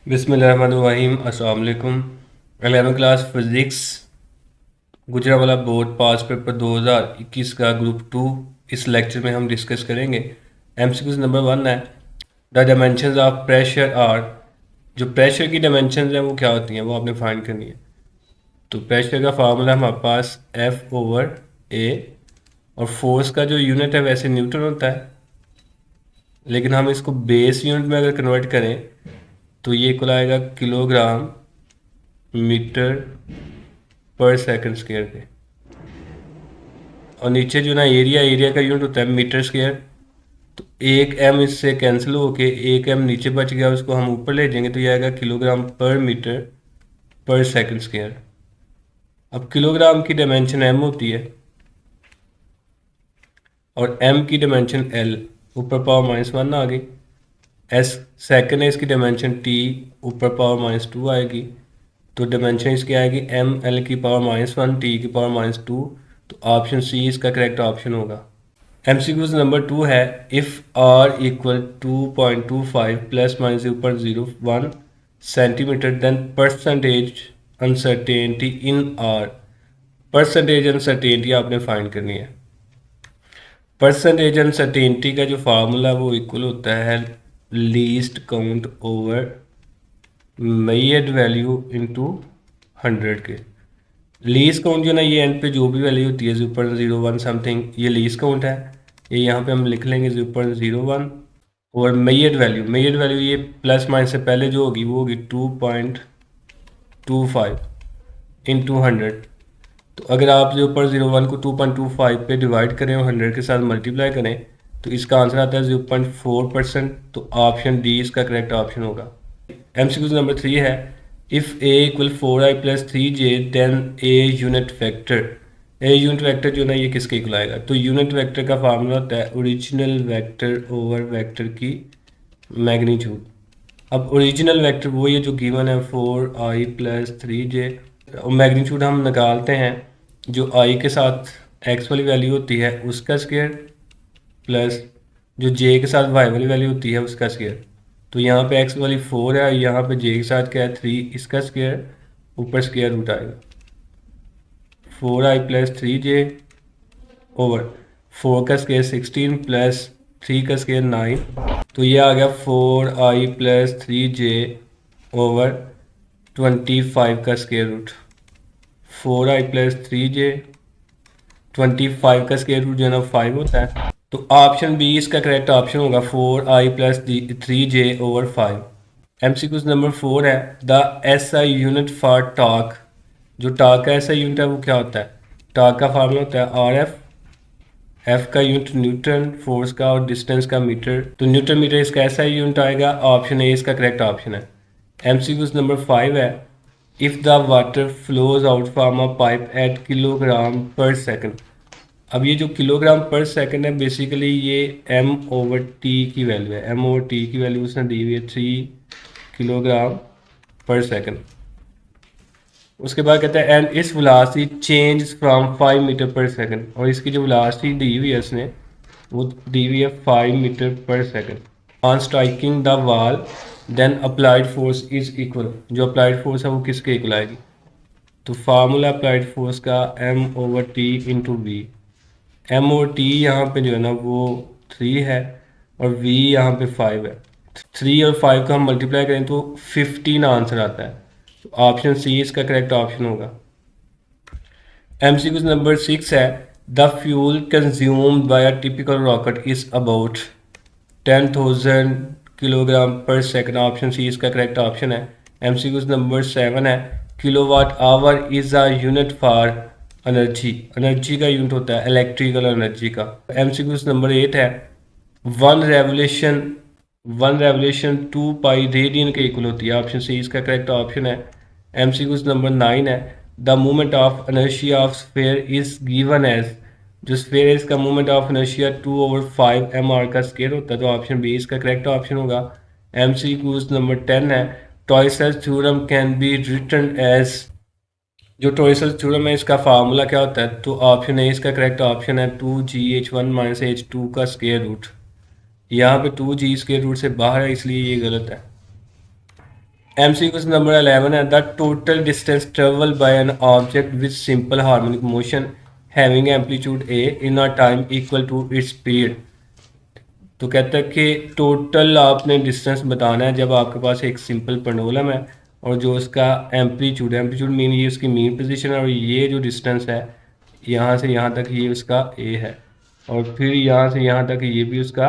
बिस्मिल्लाहिर्रहमानिर्रहीम। अस्सलाम वालेकुम। 11वीं क्लास फिज़िक्स गुजरावाला बोर्ड पास पेपर 2021 का ग्रुप 2 इस लेक्चर में हम डिस्कस करेंगे। एमसीक्यूज नंबर 1 है, the dimensions of pressure are. जो प्रेशर की डायमेंशंस हैं वो क्या होती हैं, वो आपने फाइंड करनी है। तो प्रेशर का फार्मूला हमारे पास एफ ओवर ए, और फोर्स का जो यूनिट है वैसे न्यूटन होता है, लेकिन हम इसको बेस यूनिट में अगर कन्वर्ट करें तो ये कुल आएगा kilogram metre per second square पे। और नीचे जो ना एरिया एरिया का यूनिट होता है मीटर स्क्वायर। तो एक एम इससे कैंसिल होके एक एम नीचे बच गया, उसको हम ऊपर ले जाएंगे तो ये आएगा किलोग्राम पर मीटर पर सेकंड स्क्वायर। अब किलोग्राम की डायमेंशन एम होती है और एम की डायमेंशन एल, ऊपर पावर -1 आ गई। एस सेकंड है, इसकी डायमेंशन टी, ऊपर पावर -2 आएगी। तो डायमेंशन इसकी आएगी एम एल की पावर -1 टी की पावर -2। तो ऑप्शन सी इसका करेक्ट ऑप्शन होगा। एमसीक्यूज नंबर 2 है, if r equal 2.25 plus minus 0.01 centimetre then percentage uncertainty in r. Percentage uncertainty आपने फाइंड करनी है। परसेंटेज अनसर्टेनिटी का जो फार्मूला वो इक्वल होता है least count over measured value into 100 के। लीस्ट काउंट जो ना ये एंड पे जो भी वैल्यू होती है 0.01 समथिंग, ये लीस्ट काउंट है। ये यहाँ पे हम लिख लेंगे 0.01। और मेजर्ड वैल्यू ये प्लस माइनस से पहले जो होगी वो होगी 2.25 इंटू 100। तो अगर आप 0.01 को 2.25 पे डिवाइड करें और 100 के साथ मल्टीप्लाई करें तो इसका आंसर आता है 0.4%। तो ऑप्शन डी इसका करेक्ट ऑप्शन होगा। एमसीक्यू नंबर 3 है, if A equal 4i plus 3j then A unit vector. A unit vector जो ना ये किसके इक्वल आएगा? तो यूनिट वेक्टर का फार्मूला होता है ओरिजिनल वेक्टर ओवर वेक्टर की मैग्नीट्यूड। अब ओरिजिनल वेक्टर वो ये जो गिवन है 4i प्लस 3j, और मैग्नीट्यूड हम निकालते हैं जो i के साथ x वाली वैल्यू होती है उसका स्क्वायर प्लस जो j के साथ y वाली वैल्यू होती है उसका स्क्वायर। तो यहाँ पे x वाली 4 है, यहाँ पे j के साथ क्या है 3, इसका स्क्वायर ऊपर स्क्वायर रूट आएगा 4i प्लस 3j ओवर 4 का स्क्वायर 16 प्लस 3 का स्क्वायर 9। तो ये आ गया 4i प्लस 3j ओवर 25 का square root. 4i plus 3j 25 का स्क्वायर रूट जो है ना 5 होता है। तो ऑप्शन बी इसका करेक्ट ऑप्शन होगा 4i plus 3j over 5। MCQs number 4 है, the SI unit for torque. जो टॉर्क का एसआई यूनिट है वो क्या होता है? टॉर्क का फार्मूला होता है आर एफ का यूनिट न्यूटन, फोर्स का और डिस्टेंस का मीटर। तो न्यूटन मीटर इसका एसआई यूनिट आएगा। ऑप्शन ए इसका करेक्ट ऑप्शन है। एमसीक्यूज नंबर 5 है, if the water flows out from a pipe at kilogram per second. अब ये जो किलोग्राम पर सेकंड है बेसिकली ये m ओवर टी की वैल्यू है। m ओवर टी की वैल्यू उसने दी हुई है 3 किलोग्राम पर सेकंड। उसके बाद कहता है एंड इस velocity change from 5 metre per second, और इसकी जो वेलोसिटी दी हुई है उसने वो दी हुई है 5 metre per second. On striking the wall then applied force is equal. जो अप्लाइड फोर्स है वो किसके इक्वल आएगी? तो फार्मूला अप्लाइड फोर्स का m over T into V. M O T यहाँ पे जो है ना वो 3 है और v यहाँ पे 5 है। 3 और 5 का हम मल्टीप्लाई करें तो 15 आंसर आता है। तो ऑप्शन सी इसका करेक्ट ऑप्शन होगा। एमसीक्यू नंबर 6 है, the fuel consumed by a typical rocket is about 10,000 kilogram per second. Option C इसका करेक्ट ऑप्शन है। एमसीक्यू नंबर 7 है, kilowatt hour is a unit for energy. Energy का unit होता है electrical energy का। MCQs number 8 है, one revolution 2 pi radian के equal होती है। ऑप्शन सी इसका करेक्ट ऑप्शन है। एमसीक्यूज नंबर 9 है, the movement of inertia of sphere is given as. जो स्फीयर है इसका movement of inertia 2 over 5 mr का स्क्वायर होता है। तो ऑप्शन बी इसका करेक्ट ऑप्शन होगा। एमसीक्यूज नंबर 10 है, टॉयसेस theorem can be written as. जो टॉयसेस थ्योरम है इसका फार्मूला क्या होता है? तो ऑप्शन ए इसका करेक्ट ऑप्शन है 2gh1 माइनस h2 का स्क्वायर रूट। यहाँ पे 2g स्क्वायर रूट से बाहर है इसलिए ये गलत है। MCQ नंबर 11 है the total distance travel by an object with simple harmonic motion having amplitude A in a time equal to its speed. तो कहता है कि टोटल आपने डिस्टेंस बताना है जब आपके पास एक सिंपल पेंडुलम है और जो उसका एम्पलीट्यूड मीन ये उसकी मीन पोजीशन है और ये जो डिस्टेंस है यहाँ से यहाँ तक ये उसका ए है और फिर यहाँ से यहाँ तक ये भी उसका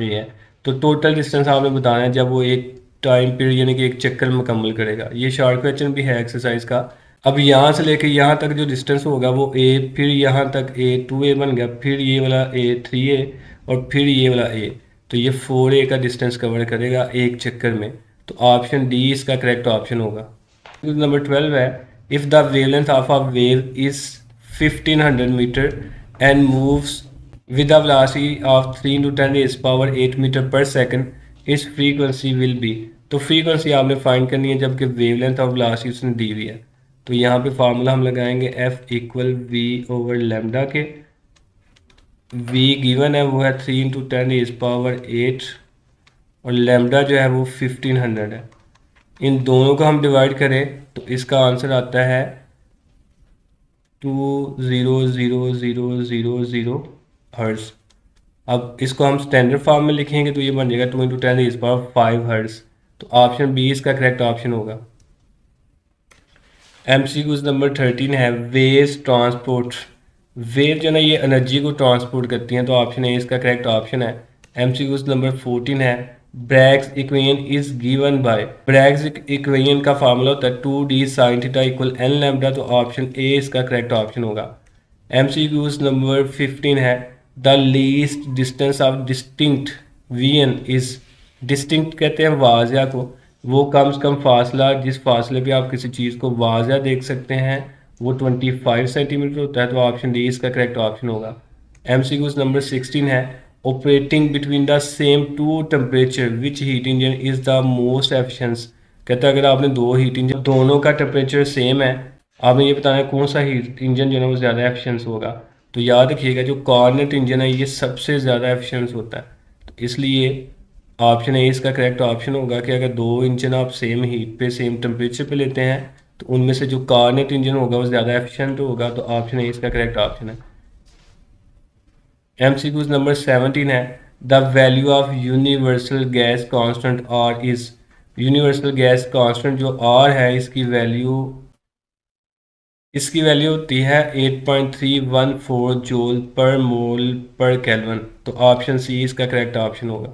ए है। तो टोटल डिस्टेंस आपने बताना है जब वो एक टाइम पीरियड यानी कि एक चक्कर मुकम्मल करेगा। ये शॉर्ट क्वेश्चन भी है एक्सरसाइज का। अब यहाँ से लेके यहाँ तक जो डिस्टेंस होगा वो ए, फिर यहाँ तक ए 2a बन गया, फिर ये वाला ए 3a और फिर ये वाला ए, तो ये 4a का डिस्टेंस कवर करेगा एक चक्कर में। तो ऑप्शन डी इसका करेक्ट ऑप्शन होगा। नंबर 12 है if the wavelength of a wave is 1500 metre and moves with a velocity of 3 into 10 raised power 8 metre per second इस फ्रीक्वेंसी विल बी। तो फ्रीक्वेंसी आपने फाइंड करनी है जबकि वेवलेंथ ऑफ वेलोसिटी उसने दी हुई है। तो यहाँ पे फार्मूला हम लगाएंगे F equal V over lambda के। V गिवन है वो है 3 इंटू 10 रेज़ पावर 8 और लेमडा जो है वो 1500 है। इन दोनों को हम डिवाइड करें तो इसका आंसर आता है 2000000 हर्ट्ज़। अब इसको हम स्टैंडर्ड फॉर्म में लिखेंगे तो ये बन जाएगा 2 इंटू 10 रेज़ पावर 5 हर्ट्ज़। तो ऑप्शन बी इसका करेक्ट ऑप्शन होगा। MCQ नंबर 13 है वेव्स ट्रांसपोर्ट। वेव जो ना ये एनर्जी को ट्रांसपोर्ट करती हैं, तो ऑप्शन ए इसका करेक्ट ऑप्शन है। MCQ नंबर 14 है Bragg's equation is given by. Bragg's equation का फार्मूला होता है 2d sin theta equal n lambda. तो ऑप्शन ए इसका करेक्ट ऑप्शन होगा। MCQ नंबर 15 है the least distance of distinct VN is. Distinct कहते हैं वाज़िया को, वो कम से कम फासला जिस फासले पे आप किसी चीज़ को वाज़िया देख सकते हैं वो 25 सेंटीमीटर होता है। तो ऑप्शन डी इसका करेक्ट ऑप्शन होगा। MCQ नंबर 16 है operating between the same two temperature which heat engine is the most efficient. कहता है अगर आपने दो हीट इंजन दोनों का टेम्परेचर सेम है, आपने ये बताना है कौन सा हीट इंजन जो है वो ज़्यादा एफिशिएंस होगा। तो याद रखिएगा जो कार्नेट इंजन है ये सबसे ज़्यादा एफिशिएंस होता है। तो इसलिए ऑप्शन ए इसका करेक्ट ऑप्शन होगा कि अगर दो इंजन आप सेम हीट पे सेम टेम्परेचर पे लेते हैं तो उनमें से जो कार्नेट इंजन होगा वो ज़्यादा एफिशिएंट होगा। तो ऑप्शन ए इसका करेक्ट ऑप्शन है। MCQ नंबर 17 है the value of universal gas constant R is. Universal gas constant जो आर है इसकी वैल्यू होती है 8.314 जूल पर मोल पर केल्विन। तो ऑप्शन सी इसका करेक्ट ऑप्शन होगा।